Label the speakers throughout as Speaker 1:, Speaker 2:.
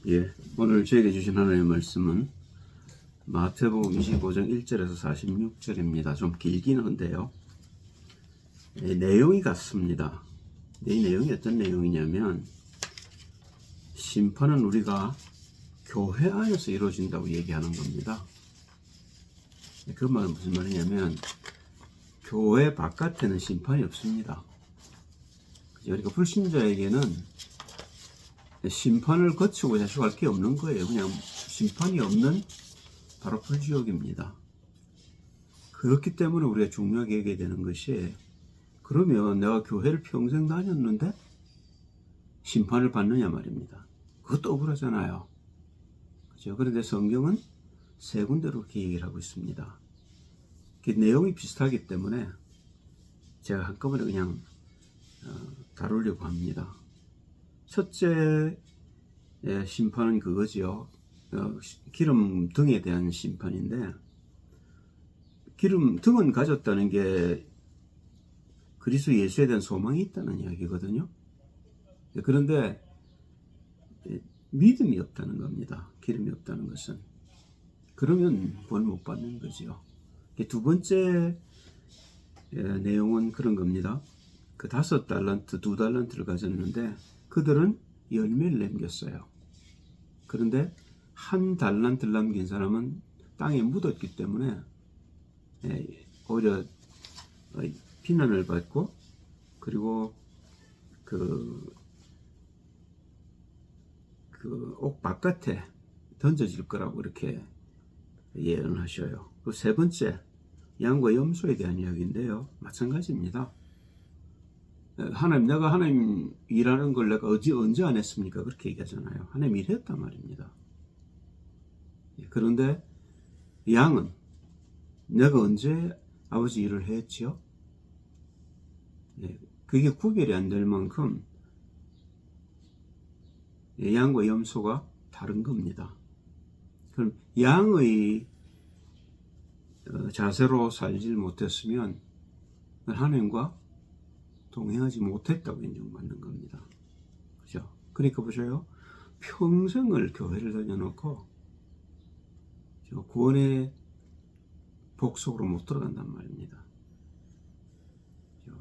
Speaker 1: 예, 오늘 저에게 주신 하나님의 말씀은 마태복음 25장 1절에서 46절입니다. 좀 길긴 한데요. 내용이 같습니다. 이 내용이 어떤 내용이냐면 심판은 우리가 교회 안에서 이루어진다고 얘기하는 겁니다. 그 말은 무슨 말이냐면 교회 바깥에는 심판이 없습니다. 그러니까 불신자에게는 심판을 거치고 자식할 게 없는 거예요. 그냥 심판이 없는 바로 불지옥입니다. 그렇기 때문에 우리가 중요하게 얘기해야 되는 것이, 그러면 내가 교회를 평생 다녔는데 심판을 받느냐 말입니다. 그것도 억울하잖아요. 그죠? 그런데 성경은 세 군데로 그렇게 얘기를 하고 있습니다. 그 내용이 비슷하기 때문에 제가 한꺼번에 그냥 다루려고 합니다. 첫째 심판은 그거지요. 기름 등에 대한 심판인데, 기름 등은 가졌다는 게 그리스도 예수에 대한 소망이 있다는 이야기거든요. 그런데 믿음이 없다는 겁니다. 기름이 없다는 것은. 그러면 본 못 받는 거지요. 두 번째 내용은 그런 겁니다. 그 5달란트, 2달란트를 가졌는데 그들은 열매를 남겼어요. 그런데 1달란트를 남긴 사람은 땅에 묻었기 때문에 오히려 비난을 받고, 그리고 그 옥 바깥에 던져질 거라고 이렇게 예언하셔요. 그 세 번째, 양과 염소에 대한 이야기인데요. 마찬가지입니다. 내가 하나님 일하는 걸 내가 언제 안 했습니까? 그렇게 얘기하잖아요. 하나님 일했단 말입니다. 그런데 양은 내가 언제 아버지 일을 했지요? 그게 구별이 안 될 만큼 양과 염소가 다른 겁니다. 그럼 양의 자세로 살질 못했으면 하나님과 동행하지 못했다고 인정받는 겁니다. 그죠? 그러니까 보세요. 평생을 교회를 다녀놓고 구원의 복속으로 못 들어간단 말입니다.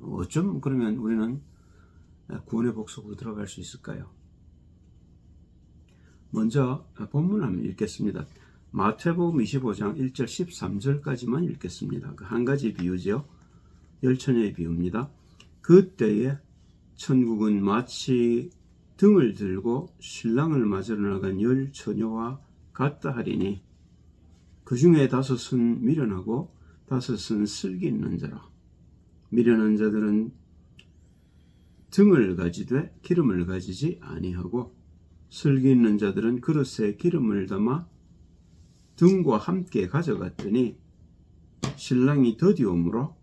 Speaker 1: 어쩜 그러면 우리는 구원의 복속으로 들어갈 수 있을까요? 먼저 본문을 한번 읽겠습니다. 마태복음 25장 1절 13절까지만 읽겠습니다. 그 한 가지 비유죠. 열처녀의 비유입니다. 그때에 천국은 마치 등을 들고 신랑을 맞으러 나간 10처녀와 같다 하리니, 그 중에 5은 미련하고 5은 슬기 있는 자라. 미련한 자들은 등을 가지되 기름을 가지지 아니하고, 슬기 있는 자들은 그릇에 기름을 담아 등과 함께 가져갔더니 신랑이 더디오므로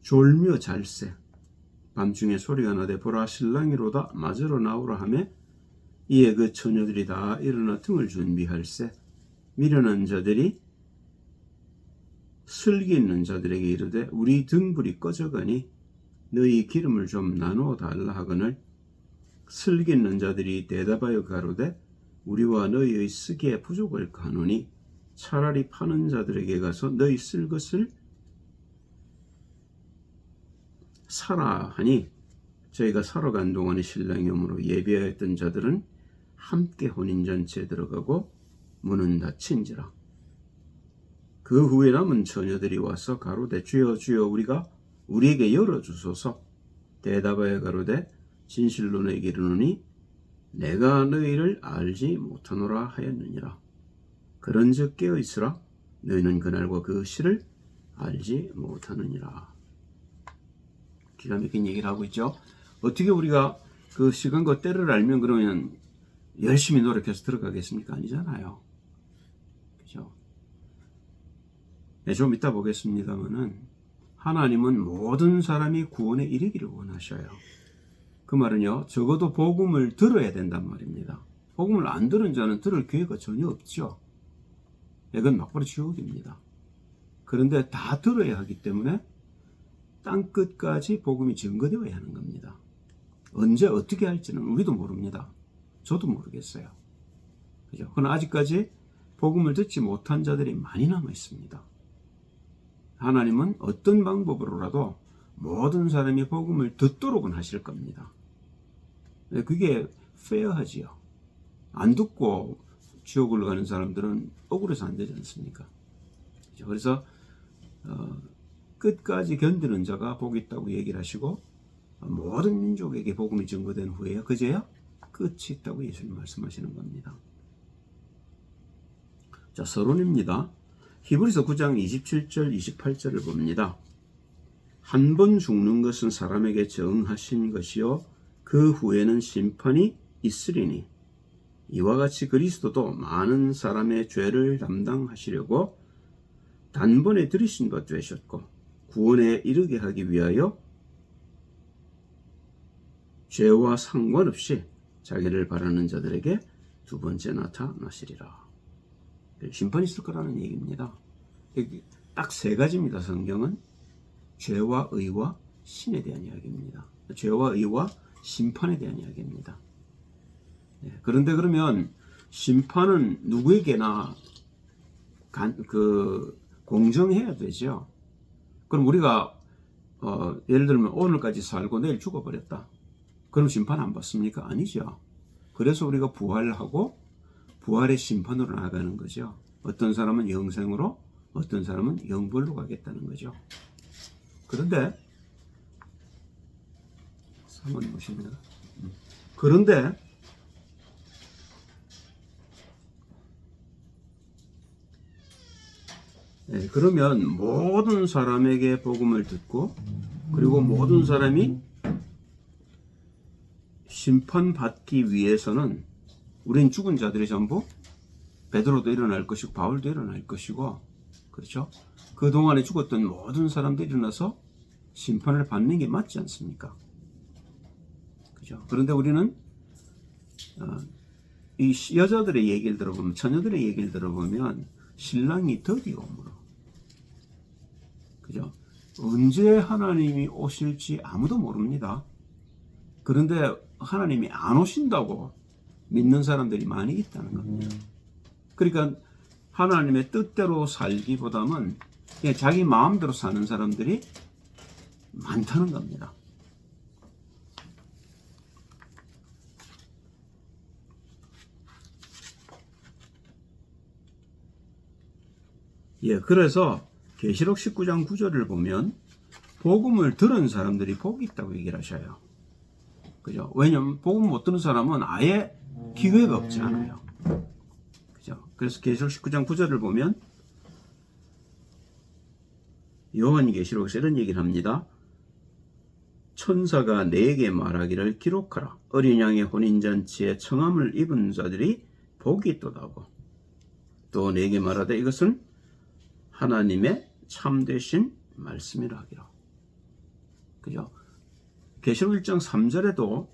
Speaker 1: 졸며 잘세. 밤중에 소리가 나되 보라 신랑이로다, 맞으러 나오라 하매 이에 그 처녀들이 다 일어나 등을 준비할세. 미련한 자들이 슬기 있는 자들에게 이르되 우리 등불이 꺼져가니 너희 기름을 좀 나누어 달라 하거늘, 슬기 있는 자들이 대답하여 가로되 우리와 너희의 쓰기에 부족할까 하노니 차라리 파는 자들에게 가서 너희 쓸 것을 사라 하니, 저희가 사러 간 동안에 신랑이 오므로 예비하였던 자들은 함께 혼인잔치에 들어가고 문은 닫힌지라. 그 후에 남은 처녀들이 와서 가로되 주여 주여 우리에게 열어주소서. 대답하여 가로되 진실로 너희에게 이르노니 내가 너희를 알지 못하노라 하였느니라. 그런즉 깨어 있으라. 너희는 그날과 그 시를 알지 못하느니라. 기가 막힌 얘기를 하고 있죠. 어떻게 우리가 그 시간과 때를 알면 그러면 열심히 노력해서 들어가겠습니까? 아니잖아요. 그죠? 좀 이따 보겠습니다만은 하나님은 모든 사람이 구원에 이르기를 원하셔요. 그 말은요, 적어도 복음을 들어야 된단 말입니다. 복음을 안 들은 자는 들을 기회가 전혀 없죠. 이건 막바로 지옥입니다. 그런데 다 들어야 하기 때문에 땅끝까지 복음이 증거되어야 하는 겁니다. 언제 어떻게 할지는 우리도 모릅니다. 저도 모르겠어요. 그죠? 그러나 아직까지 복음을 듣지 못한 자들이 많이 남아 있습니다. 하나님은 어떤 방법으로라도 모든 사람이 복음을 듣도록은 하실 겁니다. 그게 페어하지요. 안 듣고 지옥을 가는 사람들은 억울해서 안 되지 않습니까? 그래서 끝까지 견디는 자가 복이 있다고 얘기를 하시고, 모든 민족에게 복음이 증거된 후에 그제야 끝이 있다고 예수님 말씀하시는 겁니다. 자, 서론입니다. 히브리서 9장 27절 28절을 봅니다. 한 번 죽는 것은 사람에게 정하신 것이요 그 후에는 심판이 있으리니 이와 같이 그리스도도 많은 사람의 죄를 담당하시려고 단번에 들이신 바 되셨고 구원에 이르게 하기 위하여 죄와 상관없이 자기를 바라는 자들에게 두 번째 나타나시리라. 심판이 있을 거라는 얘기입니다. 딱 세 가지입니다. 성경은 죄와 의와 신에 대한 이야기입니다. 죄와 의와 심판에 대한 이야기입니다. 그런데 그러면 심판은 누구에게나 공정해야 되죠. 그럼 우리가 예를 들면 오늘까지 살고 내일 죽어버렸다. 그럼 심판 안 받습니까? 아니죠. 그래서 우리가 부활하고 부활의 심판으로 나아가는 거죠. 어떤 사람은 영생으로, 어떤 사람은 영벌로 가겠다는 거죠. 그런데 3번 보십니다. 그런데 그러면 모든 사람에게 복음을 듣고 그리고 모든 사람이 심판받기 위해서는 우린 죽은 자들이 전부 베드로도 일어날 것이고 바울도 일어날 것이고, 그렇죠? 그동안에 죽었던 모든 사람들이 일어나서 심판을 받는 게 맞지 않습니까? 그죠? 그런데 우리는 이 여자들의 얘기를 들어보면, 처녀들의 얘기를 들어보면 신랑이 더디옴으로, 그죠? 언제 하나님이 오실지 아무도 모릅니다. 그런데 하나님이 안 오신다고 믿는 사람들이 많이 있다는 겁니다. 그러니까 하나님의 뜻대로 살기보다는 그냥 자기 마음대로 사는 사람들이 많다는 겁니다. 그래서 계시록 19장 9절을 보면 복음을 들은 사람들이 복이 있다고 얘기를 하셔요. 그죠? 왜냐면 복음 못 듣는 사람은 아예 기회가 없지 않아요. 그죠? 그래서 계시록 19장 9절을 보면 요한계시록에서 이런 얘기를 합니다. 천사가 내게 말하기를 기록하라. 어린 양의 혼인잔치에 청함을 입은 자들이 복이 있도다고. 또 내게 말하되 이것은 하나님의 참되신 말씀이라 하기로. 그죠? 계시록 1장 3절에도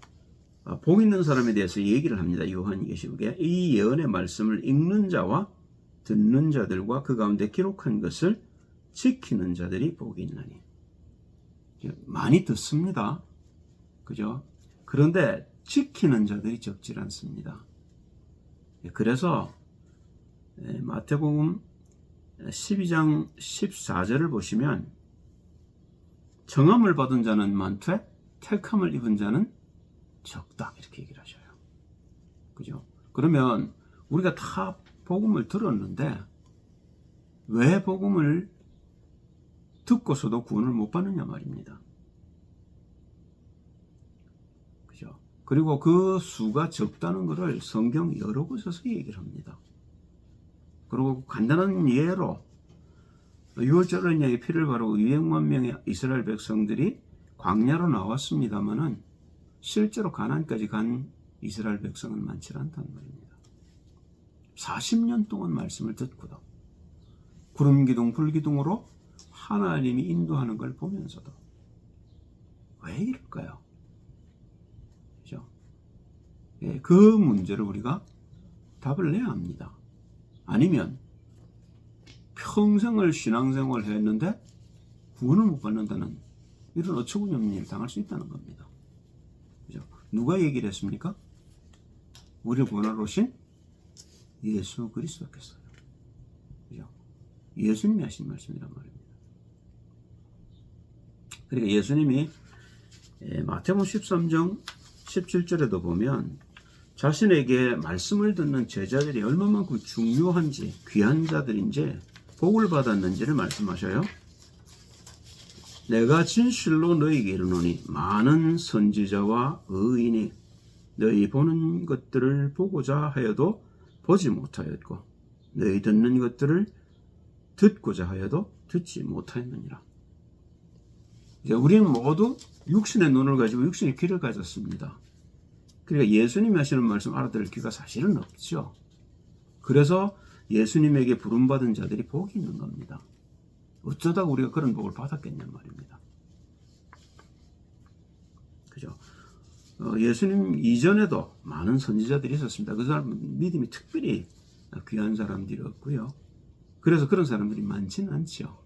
Speaker 1: 복 있는 사람에 대해서 얘기를 합니다. 요한계시록에 이 예언의 말씀을 읽는 자와 듣는 자들과 그 가운데 기록한 것을 지키는 자들이 복이 있나니. 많이 듣습니다. 그죠? 그런데 지키는 자들이 적지 않습니다. 그래서 마태복음 12장 14절을 보시면 정함을 받은 자는 많되 택함을 입은 자는 적다, 이렇게 얘기를 하셔요. 그죠? 그러면 우리가 다 복음을 들었는데 왜 복음을 듣고서도 구원을 못 받느냐 말입니다. 그죠? 그리고 그 수가 적다는 것을 성경 여러 곳에서 얘기를 합니다. 그리고 간단한 예로 유월절언약의 피를 바르고 200만 명의 이스라엘 백성들이 광야로 나왔습니다마는 실제로 가나안까지 간 이스라엘 백성은 많지 않다는 말입니다. 40년 동안 말씀을 듣고도 구름기둥 불기둥으로 하나님이 인도하는 걸 보면서도 왜 이럴까요? 그죠? 그 문제를 우리가 답을 내야 합니다. 아니면 평생을 신앙생활을 했는데 구원을 못 받는다는 이런 어처구니 없는 일을 당할 수 있다는 겁니다. 그죠? 누가 얘기를 했습니까? 우리를 구원하러 오신 예수 그리스도께서요. 그죠? 예수님이 하신 말씀이란 말입니다. 그러니까 예수님이 마태복음 13장 17절에도 보면 자신에게 말씀을 듣는 제자들이 얼마만큼 중요한지 귀한 자들인지 복을 받았는지를 말씀하셔요. 내가 진실로 너희에게 이르노니 많은 선지자와 의인이 너희 보는 것들을 보고자 하여도 보지 못하였고 너희 듣는 것들을 듣고자 하여도 듣지 못하였느니라. 이제 우리는 모두 육신의 눈을 가지고 육신의 귀를 가졌습니다. 그러니까 예수님이 하시는 말씀 알아들을 귀가 사실은 없죠. 그래서 예수님에게 부름받은 자들이 복이 있는 겁니다. 어쩌다가 우리가 그런 복을 받았겠냐 말입니다. 그죠? 예수님 이전에도 많은 선지자들이 있었습니다. 그 사람 믿음이 특별히 귀한 사람들이었고요. 그래서 그런 사람들이 많지는 않죠.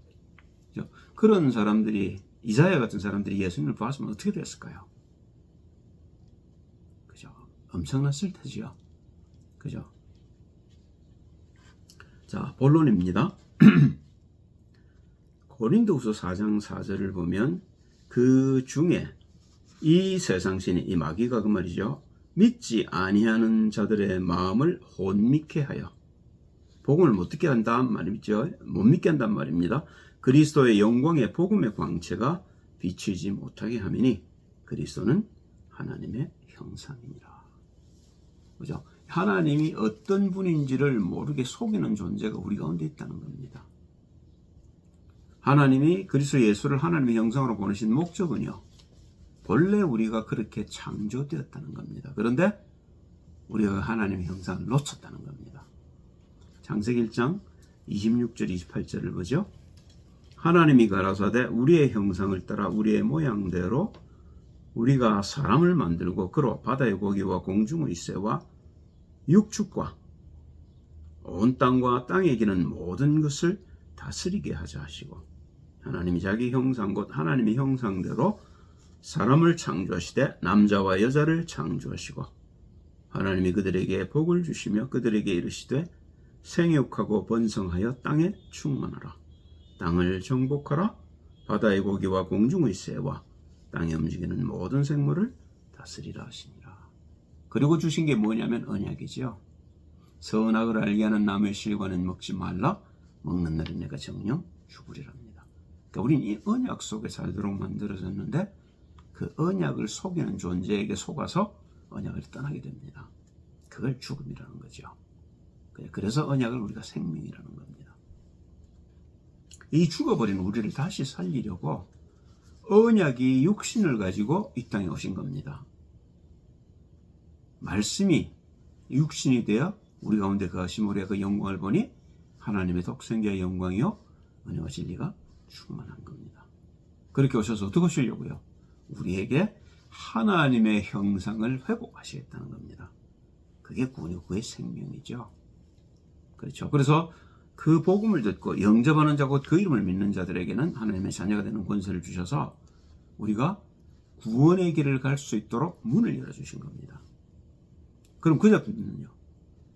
Speaker 1: 그죠? 그런 사람들이 이사야 같은 사람들이 예수님을 봤으면 어떻게 됐을까요? 그죠? 엄청났을 테지요. 그죠? 자, 본론입니다. 고린도후서 4장 4절을 보면 그 중에 이 세상신이 이 마귀가 그 말이죠. 믿지 아니하는 자들의 마음을 혼미케 하여 복음을 못 듣게 한단 말이죠. 못 믿게 한단 말입니다. 그리스도의 영광의 복음의 광채가 비치지 못하게 하미니 그리스도는 하나님의 형상이니라. 그죠? 하나님이 어떤 분인지를 모르게 속이는 존재가 우리 가운데 있다는 겁니다. 하나님이 그리스도 예수를 하나님의 형상으로 보내신 목적은요. 본래 우리가 그렇게 창조되었다는 겁니다. 그런데 우리가 하나님의 형상을 놓쳤다는 겁니다. 창세기 1장 26절 28절을 보죠. 하나님이 가라사대 우리의 형상을 따라 우리의 모양대로 우리가 사람을 만들고 그로 바다의 고기와 공중의 새와 육축과 온 땅과 땅에 기는 모든 것을 다스리게 하자 하시고 하나님이 자기 형상 곧 하나님의 형상대로 사람을 창조하시되 남자와 여자를 창조하시고 하나님이 그들에게 복을 주시며 그들에게 이르시되 생육하고 번성하여 땅에 충만하라. 땅을 정복하라. 바다의 고기와 공중의 새와 땅에 움직이는 모든 생물을 다스리라 하시니라. 그리고 주신 게 뭐냐면 언약이죠. 선악을 알게 하는 나무의 실과는 먹지 말라. 먹는 날에 내가 정령 죽으리랍니다. 그러니까 우리는 이 언약 속에 살도록 만들어졌는데 그 언약을 속이는 존재에게 속아서 언약을 떠나게 됩니다. 그걸 죽음이라는 거죠. 그래서 언약을 우리가 생명이라는 겁니다. 이 죽어버린 우리를 다시 살리려고 언약이 육신을 가지고 이 땅에 오신 겁니다. 말씀이 육신이 되어 우리 가운데 거하심 우리가 그 영광을 보니 하나님의 독생자의 영광이요 은혜와 진리가 충만한 겁니다. 그렇게 오셔서 어떻게 오시려고요? 우리에게 하나님의 형상을 회복하시겠다는 겁니다. 그게 구원이고 그게 생명이죠. 그렇죠. 그래서 그 복음을 듣고 영접하는 자 곧 그 이름을 믿는 자들에게는 하나님의 자녀가 되는 권세를 주셔서 우리가 구원의 길을 갈 수 있도록 문을 열어주신 겁니다. 그럼 그자는요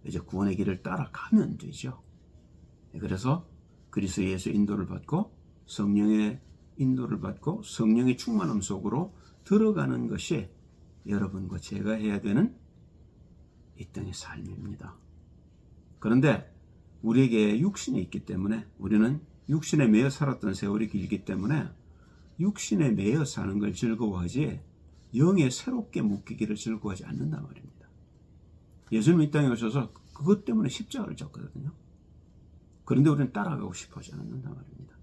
Speaker 1: 이제 구원의 길을 따라가면 되죠. 그래서 그리스도 예수 인도를 받고 성령의 인도를 받고 성령의 충만함 속으로 들어가는 것이 여러분과 제가 해야 되는 이 땅의 삶입니다. 그런데 우리에게 육신이 있기 때문에 우리는 육신에 매여 살았던 세월이 길기 때문에 육신에 매여 사는 걸 즐거워하지 영에 새롭게 묶이기를 즐거워하지 않는단 말입니다. 예수님 이 땅에 오셔서 그것 때문에 십자가를 졌거든요. 그런데 우리는 따라가고 싶어 하지 않는단 말입니다.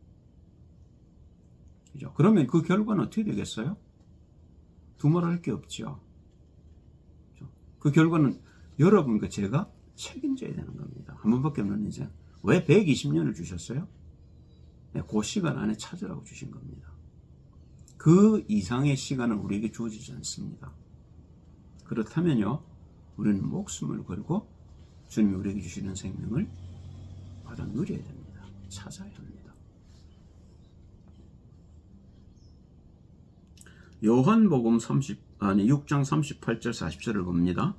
Speaker 1: 그죠? 그러면 그 결과는 어떻게 되겠어요? 두말할 게 없죠. 그 결과는 여러분과 제가 책임져야 되는 겁니다. 한 번밖에 없는 인생. 왜 120년을 주셨어요? 그 시간 안에 찾으라고 주신 겁니다. 그 이상의 시간은 우리에게 주어지지 않습니다. 그렇다면요, 우리는 목숨을 걸고 주님이 우리에게 주시는 생명을 받아 누려야 됩니다. 찾아야 합니다. 요한복음 6장 38절 40절을 봅니다.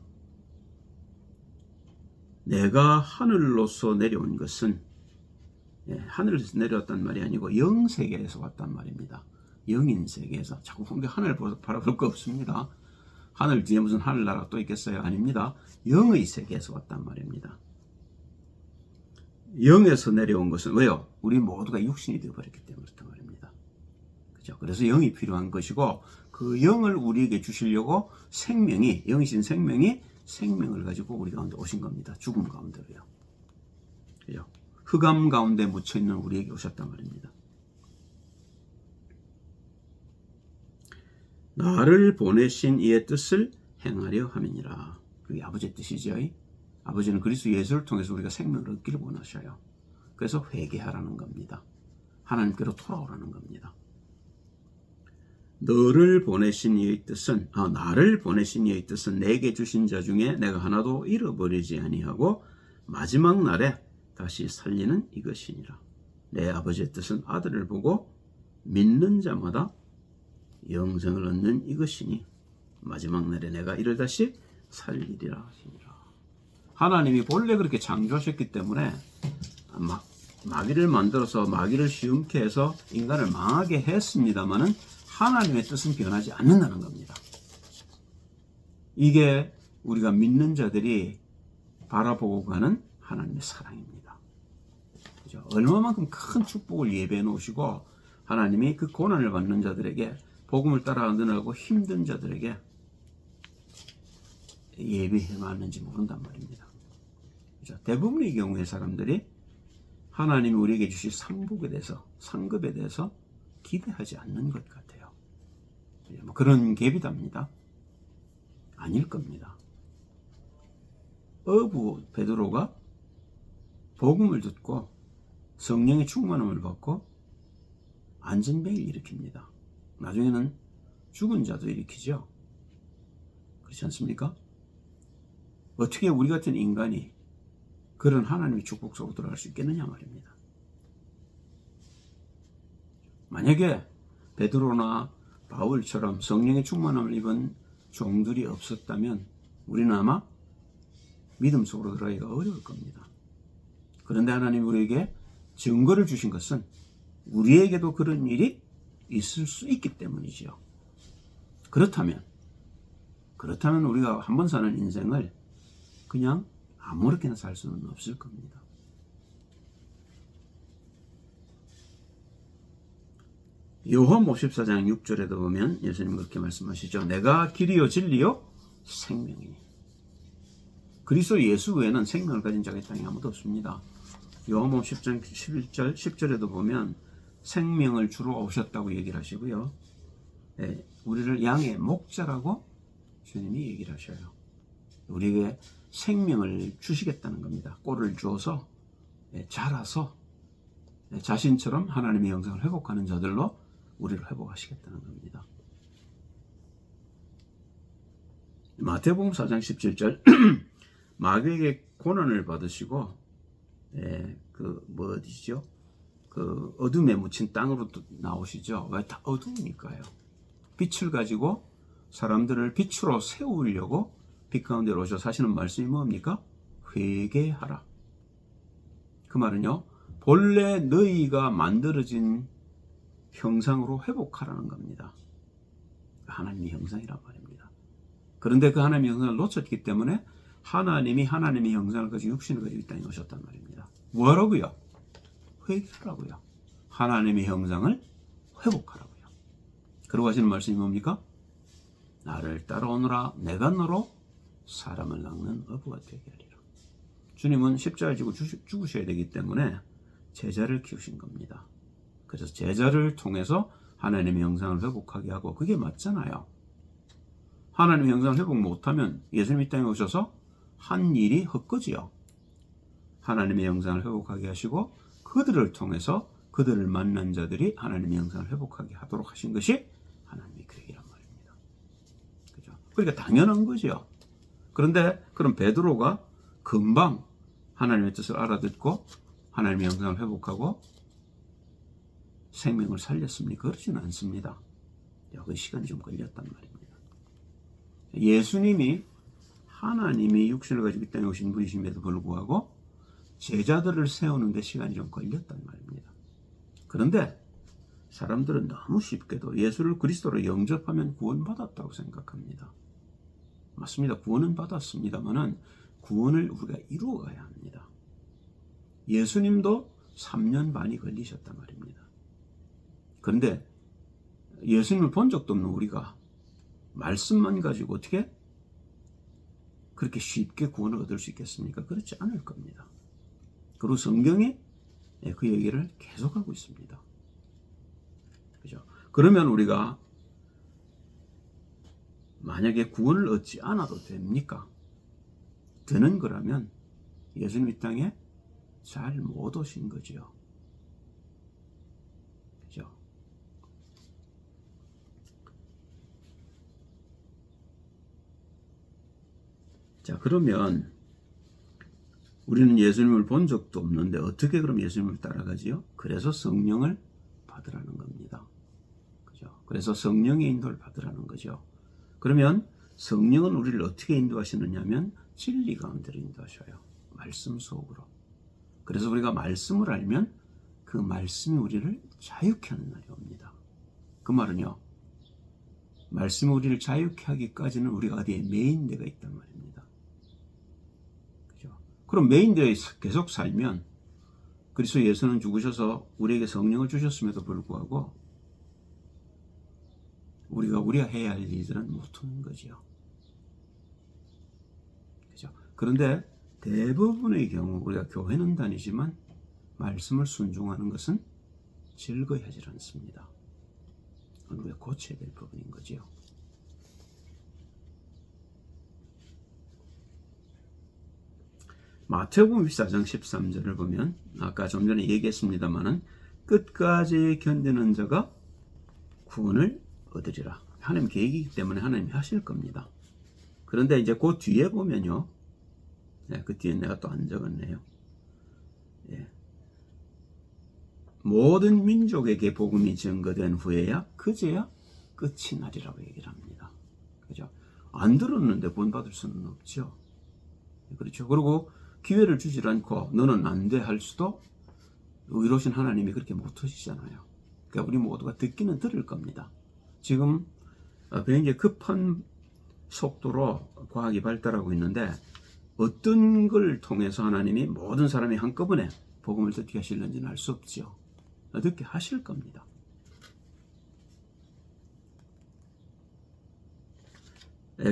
Speaker 1: 내가 하늘로서 내려온 것은 하늘에서 내려왔단 말이 아니고 영세계에서 왔단 말입니다. 영인 세계에서. 자꾸 그게 하늘 바라볼 거 없습니다. 하늘 뒤에 무슨 하늘나라 또 있겠어요? 아닙니다. 영의 세계에서 왔단 말입니다. 영에서 내려온 것은 왜요? 우리 모두가 육신이 되어버렸기 때문에 그렇단 말입니다. 그죠? 그래서 영이 필요한 것이고 그 영을 우리에게 주시려고 생명이, 영이신 생명이 생명을 가지고 우리 가운데 오신 겁니다. 죽음 가운데로요. 그죠? 흑암 가운데 묻혀있는 우리에게 오셨단 말입니다. 나를 보내신 이의 뜻을 행하려 함이니라. 그게 아버지의 뜻이죠. 아버지는 그리스도 예수를 통해서 우리가 생명을 얻기를 원하셔요. 그래서 회개하라는 겁니다. 하나님께로 돌아오라는 겁니다. 나를 보내신 이의 뜻은 내게 주신 자 중에 내가 하나도 잃어버리지 아니하고 마지막 날에 다시 살리는 이것이니라. 내 아버지의 뜻은 아들을 보고 믿는 자마다 영생을 얻는 이것이니 마지막 날에 내가 이를 다시 살리리라 하시니라. 하나님이 본래 그렇게 창조하셨기 때문에 마귀를 만들어서 마귀를 시험케 해서 인간을 망하게 했습니다마는 하나님의 뜻은 변하지 않는다는 겁니다. 이게 우리가 믿는 자들이 바라보고 가는 하나님의 사랑입니다. 그죠? 얼마만큼 큰 축복을 예배해 놓으시고 하나님이 그 고난을 받는 자들에게 복음을 따라가느라고 힘든 자들에게 예배해 놨는지 모른단 말입니다. 그죠? 대부분의 경우에 사람들이 하나님이 우리에게 주실 상복에 대해서, 상급에 대해서 기대하지 않는 것 같아요. 뭐 그런 갭이답니다. 아닐 겁니다. 어부 베드로가 복음을 듣고 성령의 충만함을 받고 안전뱅이를 일으킵니다. 나중에는 죽은 자도 일으키죠. 그렇지 않습니까? 어떻게 우리 같은 인간이 그런 하나님의 축복 속으로 들어갈 수 있겠느냐 말입니다. 만약에 베드로나 바울처럼 성령의 충만함을 입은 종들이 없었다면 우리는 아마 믿음 속으로 들어가기가 어려울 겁니다. 그런데 하나님이 우리에게 증거를 주신 것은 우리에게도 그런 일이 있을 수 있기 때문이지요. 그렇다면 우리가 한 번 사는 인생을 그냥 아무렇게나 살 수는 없을 겁니다. 요한복음 14장 6절에도 보면 예수님 그렇게 말씀하시죠. 내가 길이요 진리요 생명이니. 그리스도 예수 외에는 생명을 가진 자가 이 땅에 아무도 없습니다. 요한복음 10장 11절 10절에도 보면 생명을 주러 오셨다고 얘기를 하시고요. 우리를 양의 목자라고 주님이 얘기를 하셔요. 우리에게 생명을 주시겠다는 겁니다. 꼴을 주어서 자라서 자신처럼 하나님의 영생을 회복하는 자들로 우리를 회복하시겠다는 겁니다. 마태복음 4장 17절 마귀에게 고난을 받으시고 그 어둠에 묻힌 땅으로 나오시죠. 왜? 다 어두우니까요. 빛을 가지고 사람들을 빛으로 세우려고 빛 가운데로 오셔서 하시는 말씀이 뭡니까? 회개하라. 그 말은요, 본래 너희가 만들어진 형상으로 회복하라는 겁니다. 하나님의 형상이란 말입니다. 그런데 그 하나님의 형상을 놓쳤기 때문에 하나님이 하나님의 형상을 가지고 육신을 가지고 이 땅에 오셨단 말입니다. 뭐라고요? 회개하라고요. 하나님의 형상을 회복하라고요. 그러고 하시는 말씀이 뭡니까? 나를 따라오너라. 내가 너로 사람을 낚는 어부가 되게 하리라. 주님은 십자가를 지고 죽으셔야 되기 때문에 제자를 키우신 겁니다. 그래서 제자를 통해서 하나님의 형상을 회복하게 하고, 그게 맞잖아요. 하나님의 형상을 회복 못하면 예수님 이 땅에 오셔서 한 일이 헛거지요. 하나님의 형상을 회복하게 하시고 그들을 통해서 그들을 만난 자들이 하나님의 형상을 회복하게 하도록 하신 것이 하나님의 계획이란 말입니다. 그죠? 그러니까 당연한 거죠. 그런데 그럼 베드로가 금방 하나님의 뜻을 알아듣고 하나님의 형상을 회복하고 생명을 살렸습니까? 그렇지는 않습니다. 그 시간이 좀 걸렸단 말입니다. 예수님이 하나님이 육신을 가지고 이 땅에 오신 분이심에도 불구하고 제자들을 세우는 데 시간이 좀 걸렸단 말입니다. 그런데 사람들은 너무 쉽게도 예수를 그리스도로 영접하면 구원받았다고 생각합니다. 맞습니다. 구원은 받았습니다만은 구원을 우리가 이루어가야 합니다. 예수님도 3년 반이 걸리셨단 말입니다. 그런데 예수님을 본 적도 없는 우리가 말씀만 가지고 어떻게 그렇게 쉽게 구원을 얻을 수 있겠습니까? 그렇지 않을 겁니다. 그리고 성경이 그 얘기를 계속하고 있습니다. 그죠? 그러면 우리가 만약에 구원을 얻지 않아도 됩니까? 되는 거라면 예수님 이 땅에 잘 못 오신 거죠. 그죠? 자, 그러면 우리는 예수님을 본 적도 없는데 어떻게 그럼 예수님을 따라가지요? 그래서 성령을 받으라는 겁니다. 그죠? 그래서 성령의 인도를 받으라는 거죠. 그러면 성령은 우리를 어떻게 인도하시느냐 하면 진리 가운데로 인도하셔요. 말씀 속으로. 그래서 우리가 말씀을 알면 그 말씀이 우리를 자유케 하는 날이 옵니다. 그 말은요, 말씀이 우리를 자유케 하기까지는 우리가 어디에 매인되가 있단 말입니다. 그죠? 그럼 매인되어 계속 살면 그리스도 예수는 죽으셔서 우리에게 성령을 주셨음에도 불구하고 우리가 해야 할 일들은 못하는 거죠. 그죠? 그런데 대부분의 경우 우리가 교회는 다니지만 말씀을 순종하는 것은 즐거이 하질 않습니다. 그건 우리가 고쳐야 될 부분인 거죠. 마태복음 24장 13절을 보면 아까 좀 전에 얘기했습니다마는 끝까지 견디는 자가 구원을 얻으리라. 하나님 계획이기 때문에 하나님이 하실 겁니다. 그런데 이제 그 뒤에 보면요. 그 뒤에 내가 또 안 적었네요. 모든 민족에게 복음이 증거된 후에야 그제야 끝이 나리라고 얘기를 합니다. 그죠? 안 들었는데 구원 받을 수는 없죠. 그렇죠. 그리고 기회를 주질 않고 너는 안 돼 할 수도 의로우신 하나님이 그렇게 못하시잖아요. 그러니까 우리 모두가 듣기는 들을 겁니다. 지금 굉장히 급한 속도로 과학이 발달하고 있는데 어떤 걸 통해서 하나님이 모든 사람이 한꺼번에 복음을 듣게 하실는지는 알 수 없죠. 듣게 하실 겁니다.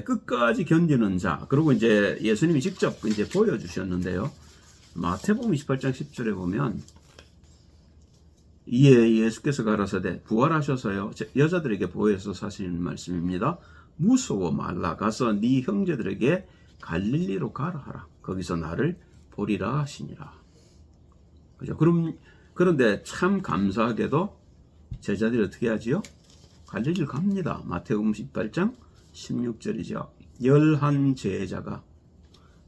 Speaker 1: 끝까지 견디는 자. 그리고 이제 예수님이 직접 이제 보여주셨는데요. 마태복음 28장 10절에 보면 이에 예수께서 가라사대 부활하셔서요 여자들에게 보여서 사시는 말씀입니다. 무서워 말라 가서 네 형제들에게 갈릴리로 가라 하라. 거기서 나를 보리라 하시니라. 그죠? 그런데 참 감사하게도 제자들이 어떻게 하지요? 갈릴리를 갑니다. 마태복음 18장 16절이죠. 11 제자가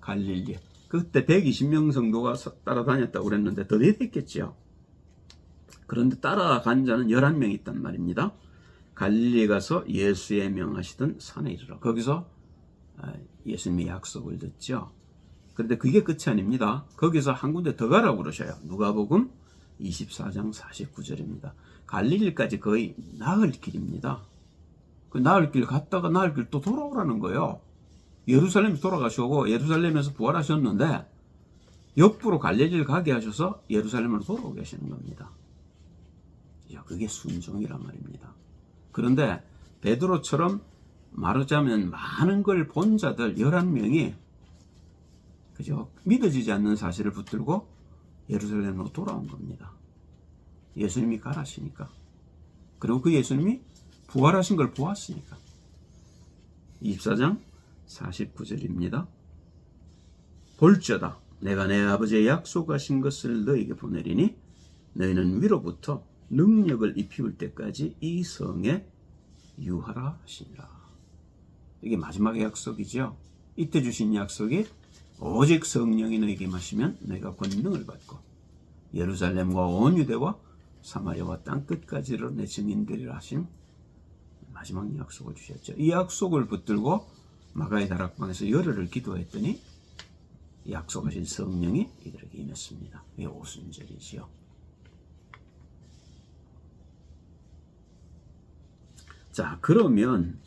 Speaker 1: 갈릴리. 그때 120명 정도가 따라다녔다고 그랬는데 더 됐겠죠. 그런데 따라간 자는 11명이 있단 말입니다. 갈릴리에 가서 예수의 명하시던 산에 이르러 거기서 예수님의 약속을 듣죠. 그런데 그게 끝이 아닙니다. 거기서 한 군데 더 가라고 그러셔요. 누가복음 24장 49절입니다. 갈릴리까지 거의 나흘 길입니다. 그 나흘 길 갔다가 나흘 길 또 돌아오라는 거예요. 예루살렘에서 돌아가시고 예루살렘에서 부활하셨는데 역부로 갈릴리를 가게 하셔서 예루살렘으로 돌아오게 하시는 겁니다. 그게 순종이란 말입니다. 그런데 베드로처럼 말하자면 많은 걸 본 자들 11명이 그죠? 믿어지지 않는 사실을 붙들고 예루살렘으로 돌아온 겁니다. 예수님이 가라시니까. 그리고 그 예수님이 부활하신 걸 보았으니까. 24장 49절입니다. 볼지어다 내가 내 아버지의 약속하신 것을 너에게 보내리니 너희는 위로부터 능력을 입히울 때까지 이 성에 유하라 하시니라. 이게 마지막의 약속이죠. 이때 주신 약속이 오직 성령이 너에게 임하시면 너희가 권능을 받고 예루살렘과 온 유대와 사마리아와 땅끝까지로 내 증인되리라 하신 마지막 약속을 주셨죠. 이 약속을 붙들고 마가의 다락방에서 열흘을 기도했더니 약속하신 성령이 이들에게 임했습니다. 이게 오순절이지요. 자, 그러면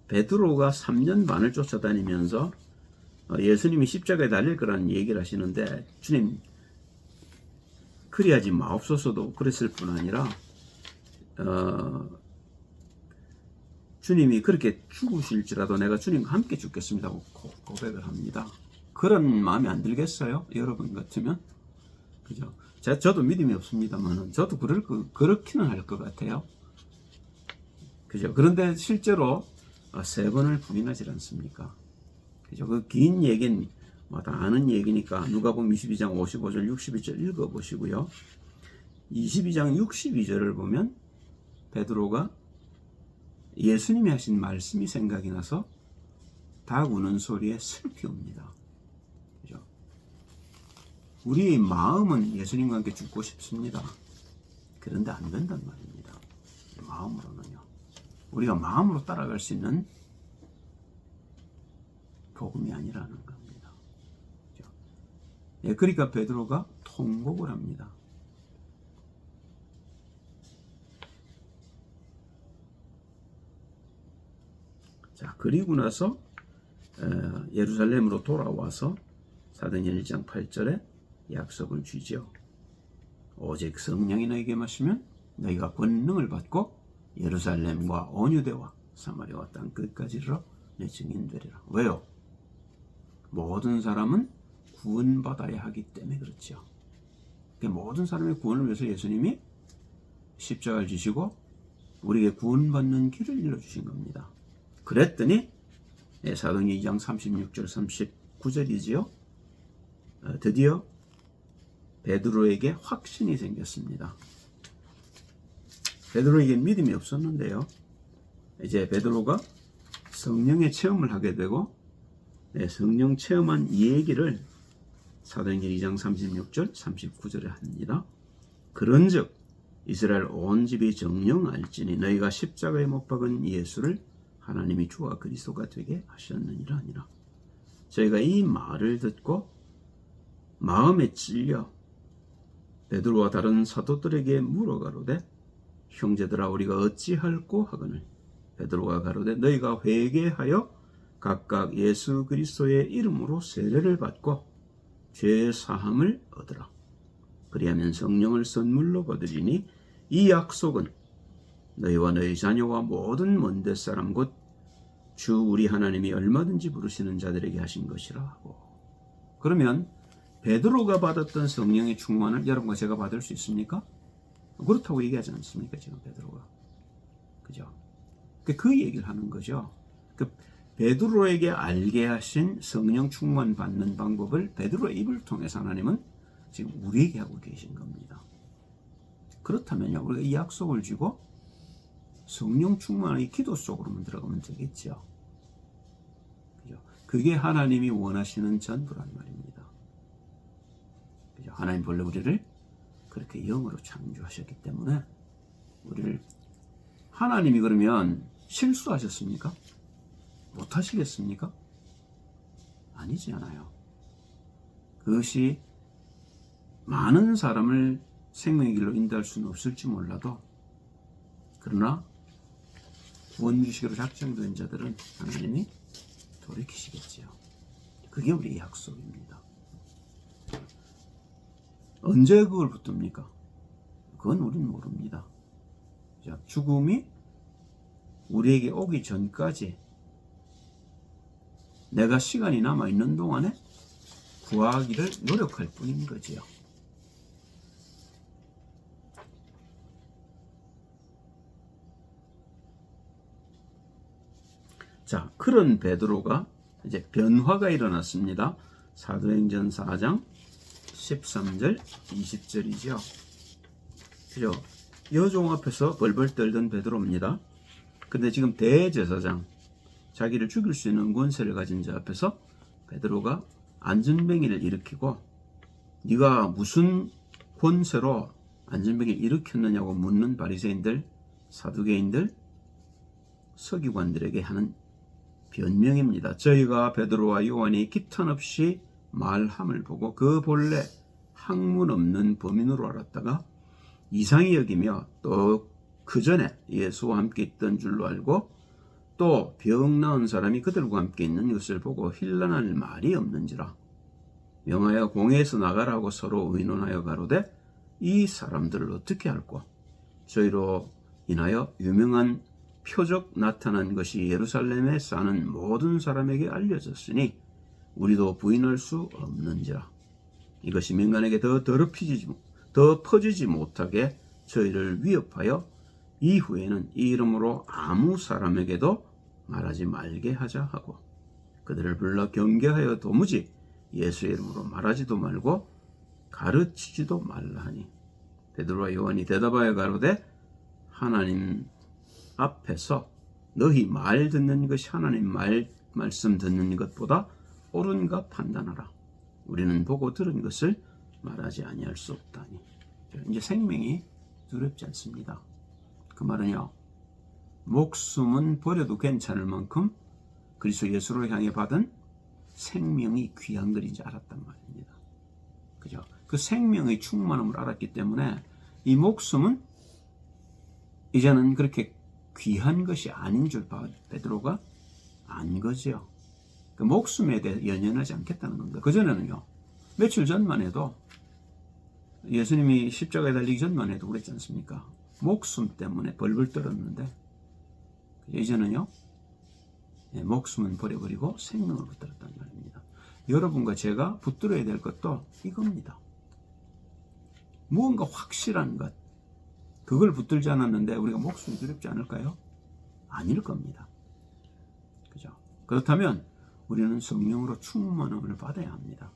Speaker 1: 베드로가 3년 반을 쫓아다니면서 예수님이 십자가에 달릴 거라는 얘기를 하시는데, 주님 그리하지 마옵소서도 그랬을 뿐 아니라 주님이 그렇게 죽으실지라도 내가 주님과 함께 죽겠습니다고 고백을 합니다. 그런 마음이 안 들겠어요? 여러분 같으면? 그죠? 저도 믿음이 없습니다만 저도 그렇기는 할 것 같아요. 그죠? 그런데 실제로 3번을 부인하지 않습니까? 그죠? 그 긴 얘기는 다 아는 얘기니까 누가복음 22장 55절 62절 읽어보시고요. 22장 62절을 보면 베드로가 예수님이 하신 말씀이 생각이 나서 닭 우는 소리에 슬피 웁니다. 그죠? 우리의 마음은 예수님과 함께 죽고 싶습니다. 그런데 안 된단 말입니다. 마음으로는요. 우리가 마음으로 따라갈 수 있는 복음이 아니라는 겁니다. 그죠? 그러니까 베드로가 통곡을 합니다. 자, 그리고 나서 예루살렘으로 돌아와서 사도행전 1장 8절에 약속을 주죠. 오직 성령이 너에게 임하시면 너희가 권능을 받고 예루살렘과 온 유대와 사마리아와 땅 끝까지 이르러 내 증인 되리라. 왜요? 모든 사람은 구원받아야 하기 때문에 그렇죠. 모든 사람의 구원을 위해서 예수님이 십자가를 지시고 우리에게 구원받는 길을 일러주신 겁니다. 그랬더니 사도행전 2장 36절 39절이지요. 드디어 베드로에게 확신이 생겼습니다. 베드로에게 믿음이 없었는데요. 이제 베드로가 성령의 체험을 하게 되고 성령 체험한 이 얘기를 사도행전 2장 36절 39절에 합니다. 그런즉 이스라엘 온 집이 정녕 알지니 너희가 십자가에 못 박은 예수를 하나님이 주와 그리스도가 되게 하셨느니라 하니라. 저희가 이 말을 듣고 마음에 찔려 베드로와 다른 사도들에게 물어가로되 형제들아 우리가 어찌할꼬 하거늘 베드로가 가로되 너희가 회개하여 각각 예수 그리스도의 이름으로 세례를 받고 죄 사함을 얻으라. 그리하면 성령을 선물로 받으리니 이 약속은 너희와 너희 자녀와 모든 먼데 사람 곧 주 우리 하나님이 얼마든지 부르시는 자들에게 하신 것이라 하고. 그러면 베드로가 받았던 성령의 충만을 여러분과 제가 받을 수 있습니까? 그렇다고 얘기하지 않습니까? 지금 베드로가. 그죠? 그 얘기를 하는 거죠. 베드로에게 알게 하신 성령 충만 받는 방법을 베드로의 입을 통해서 하나님은 지금 우리에게 하고 계신 겁니다. 그렇다면요, 우리가 이 약속을 쥐고 성령 충만의 기도 속으로만 들어가면 되겠죠. 그죠? 그게 하나님이 원하시는 전부란 말입니다. 그죠? 하나님 본래 우리를 그렇게 영으로 창조하셨기 때문에 우리를 하나님이 그러면 실수하셨습니까? 못하시겠습니까? 아니지 않아요. 그것이 많은 사람을 생명의 길로 인도할 수는 없을지 몰라도 그러나 구원 주시기로 작정된 자들은 하나님이 돌이키시겠지요. 그게 우리의 약속입니다. 언제 그걸 붙듭니까? 그건 우리는 모릅니다. 자, 죽음이 우리에게 오기 전까지 내가 시간이 남아있는 동안에 구하기를 노력할 뿐인 거지요. 자, 그런 베드로가 이제 변화가 일어났습니다. 사도행전 4장 13절 20절이죠. 그죠? 여종 앞에서 벌벌 떨던 베드로입니다. 근데 지금 대제사장, 자기를 죽일 수 있는 권세를 가진 자 앞에서 베드로가 안전뱅이를 일으키고 네가 무슨 권세로 안전뱅이를 일으켰느냐고 묻는 바리새인들, 사두개인들, 서기관들에게 하는 변명입니다. 저희가 베드로와 요한이 기탄 없이 말함을 보고 그 본래 학문 없는 범인으로 알았다가 이상히 여기며 또 그 전에 예수와 함께 있던 줄로 알고 또 병 나은 사람이 그들과 함께 있는 것을 보고 힐난할 말이 없는지라 명하여 공회에서 나가라고 서로 의논하여 가로되 이 사람들을 어떻게 할꼬 저희로 인하여 유명한 표적 나타난 것이 예루살렘에 사는 모든 사람에게 알려졌으니 우리도 부인할 수 없는지라 이것이 민간에게 더 퍼지지 못하게 저희를 위협하여 이후에는 이 이름으로 아무 사람에게도 말하지 말게 하자 하고 그들을 불러 경계하여 도무지 예수의 이름으로 말하지도 말고 가르치지도 말라 하니 베드로와 요한이 대답하여 가로되 하나님 앞에서 너희 말 듣는 것이 하나님 말씀 듣는 것보다 옳은가 판단하라. 우리는 보고 들은 것을 말하지 아니할 수 없다니. 이제 생명이 두렵지 않습니다. 그 말은요, 목숨은 버려도 괜찮을 만큼 그리스도 예수를 향해 받은 생명이 귀한 것인지 알았단 말입니다. 그죠? 그 생명의 충만함을 알았기 때문에 이 목숨은 이제는 그렇게 귀한 것이 아닌 줄 베드로가 안 거죠. 그 목숨에 대해 연연하지 않겠다는 겁니다. 그전에는요, 며칠 전만 해도 예수님이 십자가에 달리기 전만 해도 그랬지 않습니까? 목숨 때문에 벌벌 떨었는데 이제는요, 목숨은 버려버리고 생명을 붙들었다는 말입니다. 여러분과 제가 붙들어야 될 것도 이겁니다. 무언가 확실한 것, 그걸 붙들지 않았는데 우리가 목숨이 두렵지 않을까요? 아닐 겁니다. 그죠? 그렇다면 우리는 성령으로 충만함을 받아야 합니다.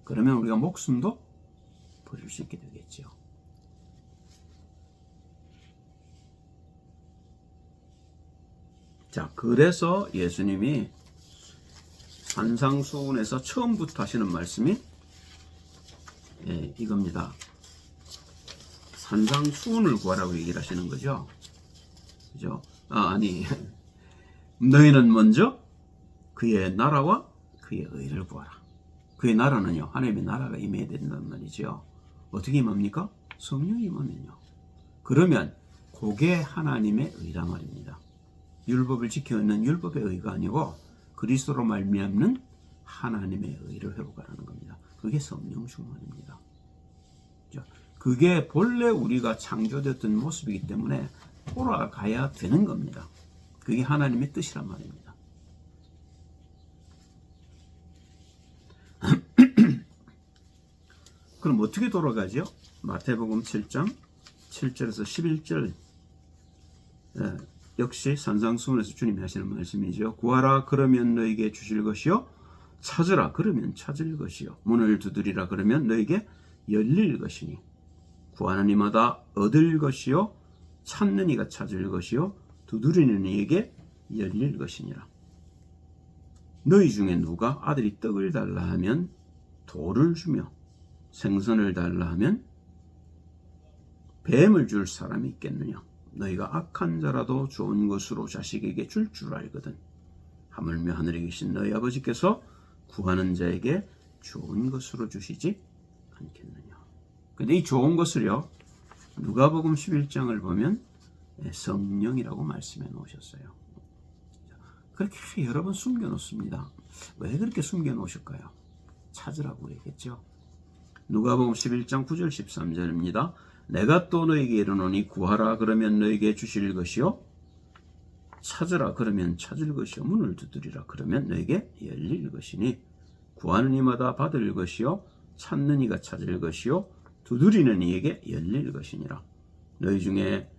Speaker 1: 그러면 우리가 목숨도 버릴 수 있게 되겠죠. 자, 그래서 예수님이 산상수훈에서 처음부터 하시는 말씀이 이겁니다. 산상수훈을 구하라고 얘기를 하시는 거죠. 그죠? 너희는 먼저 그의 나라와 그의 의를 구하라. 그의 나라는요, 하나님의 나라가 임해야 된단 말이죠. 어떻게 임합니까? 성령이 임하면요. 그러면 그게 하나님의 의란 말입니다. 율법을 지켜있는 율법의 의가 아니고 그리스도로 말미암는 하나님의 의를 회복하라는 겁니다. 그게 성령 충만입니다. 그게 본래 우리가 창조되었던 모습이기 때문에 돌아가야 되는 겁니다. 그게 하나님의 뜻이란 말입니다. 그럼 어떻게 돌아가죠? 마태복음 7장 7절에서 11절 역시 산상수훈에서 주님이 하시는 말씀이죠. 구하라 그러면 너에게 주실 것이요 찾으라 그러면 찾을 것이요 문을 두드리라 그러면 너에게 열릴 것이니 구하는 이마다 얻을 것이요 찾는 이가 찾을 것이요 두드리는 이에게 열릴 것이니라. 너희 중에 누가 아들이 떡을 달라 하면 돌을 주며 생선을 달라 하면 뱀을 줄 사람이 있겠느냐. 너희가 악한 자라도 좋은 것으로 자식에게 줄 알거든. 하물며 하늘에 계신 너희 아버지께서 구하는 자에게 좋은 것으로 주시지 않겠느냐. 근데 이 좋은 것을요, 누가복음 11장을 보면 성령이라고 말씀해 놓으셨어요. 그렇게 여러 번 숨겨 놓습니다. 왜 그렇게 숨겨 놓으실까요? 찾으라고 그랬겠죠. 누가복음 11장 9절 13절입니다. 내가 또 너에게 이르노니 구하라 그러면 너에게 주실 것이요 찾으라 그러면 찾을 것이요 문을 두드리라 그러면 너에게 열릴 것이니 구하는 이마다 받을 것이요 찾는 이가 찾을 것이요 두드리는 이에게 열릴 것이니라. 너희 중에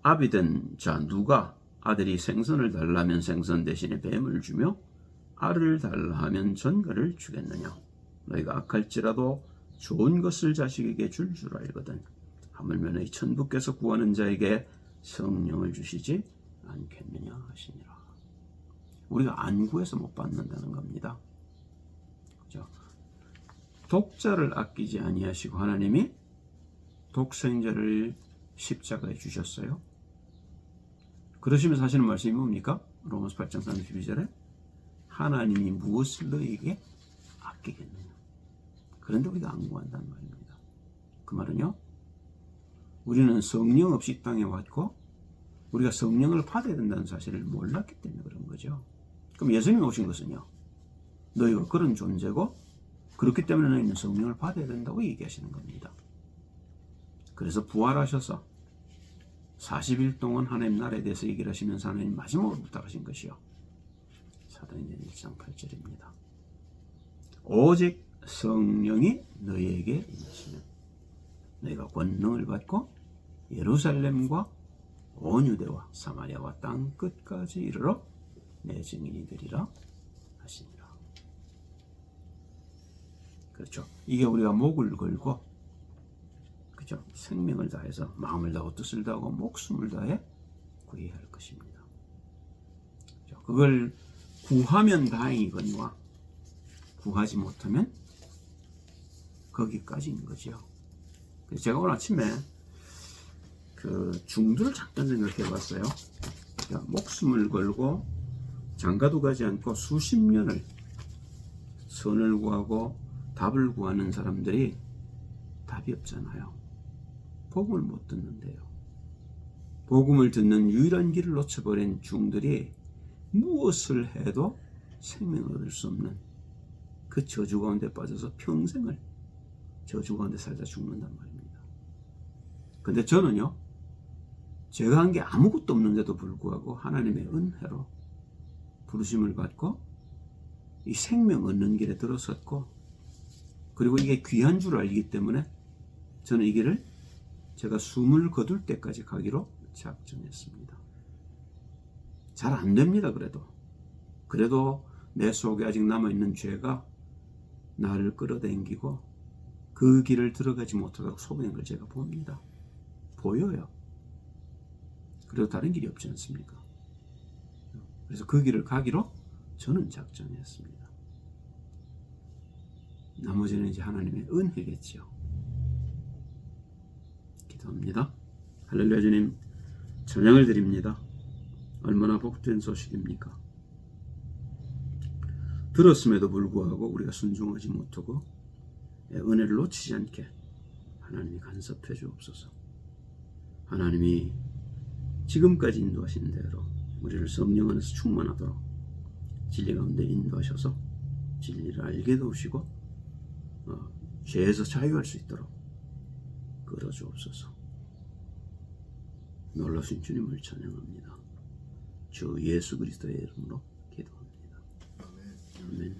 Speaker 1: 아비된 자 누가 아들이 생선을 달라 하면 생선 대신에 뱀을 주며 알을 달라 하면 전갈을 주겠느냐. 너희가 악할지라도 좋은 것을 자식에게 줄 알거든. 하물며 너희 천부께서 구하는 자에게 성령을 주시지 않겠느냐 하시니라. 우리가 안 구해서 못 받는다는 겁니다. 그렇죠? 독자를 아끼지 아니하시고 하나님이 독생자를 십자가에 주셨어요. 그러시면서 하시는 말씀이 뭡니까? 로마서 8장 32절에 하나님이 무엇을 너희에게 아끼겠느냐. 그런데 우리가 안 구한다는 말입니다. 그 말은요, 우리는 성령 없이 이 땅에 왔고 우리가 성령을 받아야 된다는 사실을 몰랐기 때문에 그런 거죠. 그럼 예수님이 오신 것은요, 너희가 그런 존재고 그렇기 때문에 너희는 성령을 받아야 된다고 얘기하시는 겁니다. 그래서 부활하셔서 40일 동안 하나님 나라에 대해서 얘기를 하시면서 하나님 마지막으로 부탁하신 것이요, 사도행전 1장 8절입니다. 오직 성령이 너희에게 임하시면 너희가 권능을 받고 예루살렘과 온 유대와 사마리아와 땅 끝까지 이르러 내 증인이 되리라 하시니라. 그렇죠. 이게 우리가 목을 걸고, 그렇죠, 생명을 다해서 마음을 다하고 뜻을 다하고 목숨을 다해 구해야 할 것입니다. 그렇죠? 그걸 구하면 다행이거니와 구하지 못하면 거기까지인 거죠. 그래서 제가 오늘 아침에 그 중도를 잠깐 생각해 봤어요. 그러니까 목숨을 걸고 장가도 가지 않고 수십 년을 선을 구하고 답을 구하는 사람들이 답이 없잖아요. 복음을 못 듣는데요. 복음을 듣는 유일한 길을 놓쳐버린 중들이 무엇을 해도 생명을 얻을 수 없는 그 저주 가운데 빠져서 평생을 저주 가운데 살다 죽는단 말입니다. 근데 저는요, 제가 한 게 아무것도 없는데도 불구하고 하나님의 은혜로 부르심을 받고 이 생명 얻는 길에 들어섰고, 그리고 이게 귀한 줄 알기 때문에 저는 이 길을 제가 숨을 거둘 때까지 가기로 작정했습니다. 잘 안 됩니다. 그래도 내 속에 아직 남아있는 죄가 나를 끌어당기고 그 길을 들어가지 못하고 속이는 걸 제가 봅니다. 보여요. 그래도 다른 길이 없지 않습니까? 그래서 그 길을 가기로 저는 작정했습니다. 나머지는 이제 하나님의 은혜겠지요. 기도합니다. 할렐루야. 주님, 찬양을 드립니다. 얼마나 복된 소식입니까? 들었음에도 불구하고 우리가 순종하지 못하고 은혜를 놓치지 않게 하나님이 간섭해 주옵소서. 하나님이 지금까지 인도하신 대로 우리를 성령 안에서 충만하도록 진리 가운데 인도하셔서 진리를 알게 도우시고 죄에서 자유할 수 있도록 끌어주옵소서. 놀라신 주님을 찬양합니다. 주 예수 그리스도의 이름으로 기도합니다. 아멘.